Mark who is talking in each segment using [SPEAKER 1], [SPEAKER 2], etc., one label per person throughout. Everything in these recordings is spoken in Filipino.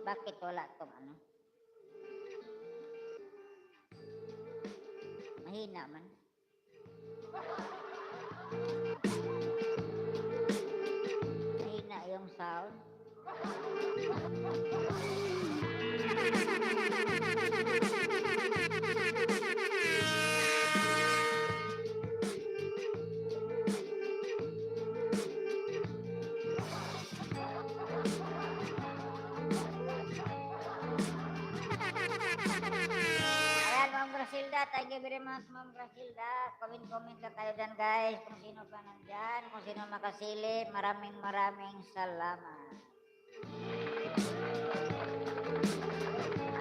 [SPEAKER 1] Bakit wala tong ano? Mahina man. Mahina yung sound. Ma'am Grasilda, thank you very much, Ma'am Grasilda. Comment lang kayo dyan, guys. Kung sino pa nandyan, kung sino makasilip, maraming salamat.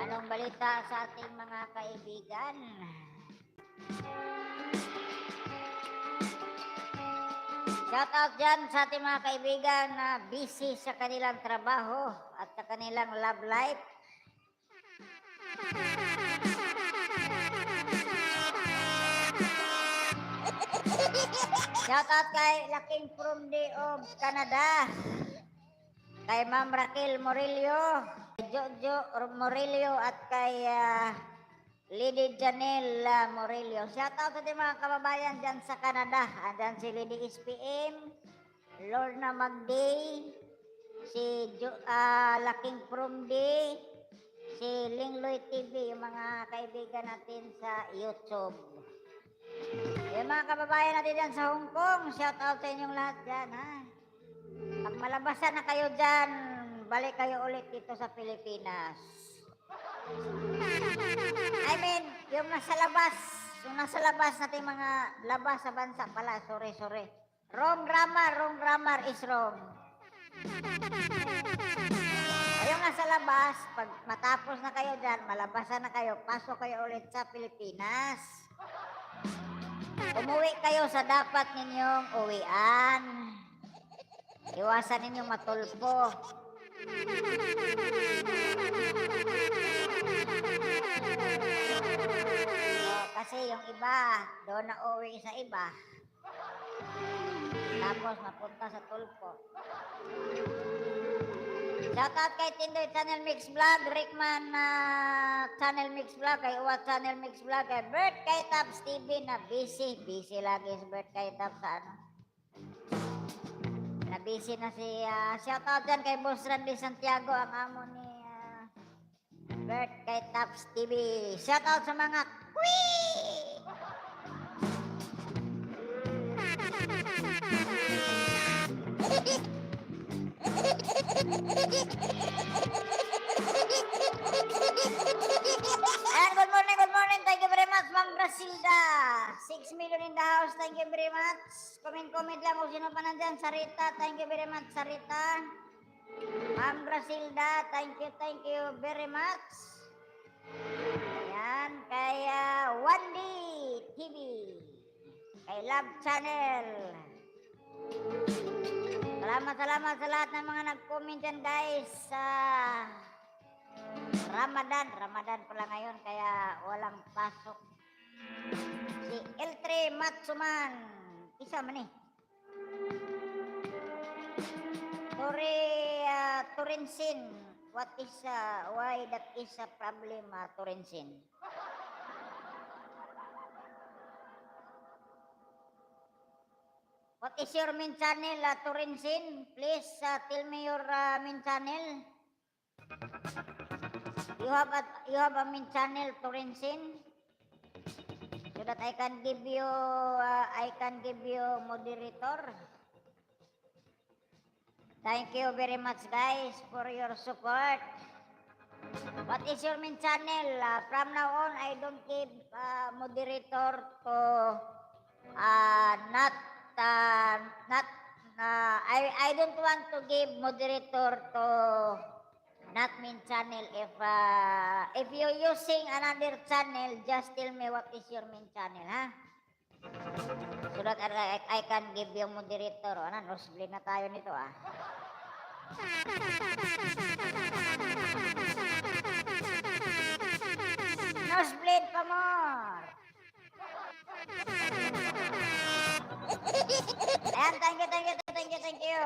[SPEAKER 1] Anong balita sa ating mga kaibigan? Shout out dyan sa ating mga kaibigan na busy sa kanilang trabaho at sa kanilang love life. Shout out kay Laking from the of Canada. Kay Ma'am Raquel Morillo, kay Jojo Morillo at kay Lady Janelle Morillo. Shout out sa mga kababayan dyan sa Canada. Andyan si Lady SPM, Lorna Magday, si Laking from the, si Lingloy TV, yung mga kaibigan natin sa YouTube. Yung mga kababayan natin dyan sa Hong Kong, shout out sa inyong lahat dyan, ha? Pag malabasan na kayo dyan, balik kayo ulit dito sa Pilipinas. I mean, yung nasa labas natin mga labas sa bansa pala, sorry. Wrong grammar is wrong. Yung nasa labas, pag matapos na kayo dyan, malabasan na kayo, pasok kayo ulit sa Pilipinas. Umuwi kayo sa dapat ninyong uwian. Iwasan ninyong matulpo. Kasi yung iba, doon na uwi sa iba. Tapos mapunta sa tulpo. Shoutout kay Tindoy Channel Mix Vlog, Rickman Channel Mix Vlog, kay Uwat Channel Mix Vlog, kay Bert kay Tabs TV na busy lagi si Bert kay Tabs sa ano. Na busy na si shoutout dyan kay Boss Randy Santiago, ang amo ni Bert kay Tabs TV. Shoutout sa mga And good morning. Thank you very much, Ma'am Grasilda. 6 million in the house. Thank you very much. Comment lang kung sino pa nandyan. Sarita, thank you very much, Sarita. Ma'am Grasilda, thank you very much. Ayan, kay Wandy TV. Kay Love Channel. Salamat sa lahat ng mga nag-comment dyan, guys. Ramadan pala ngayon, kaya walang pasok. Si L3 Matsuman, isa man eh. Turinsin, why that is a problem, Turinsin? What is your main channel, Turinsin? Please tell me your main channel. You have a main channel, Turinsin, so that I can give you moderator. Thank you very much, guys, for your support. What is your main channel? From now on, I don't give moderator to I don't want to give moderator to not main channel. If you're using another channel, just tell me what is your main channel, ha? So that I can give you moderator. Nosblade na tayo nito, Nosblade pa more. Ayan, thank you.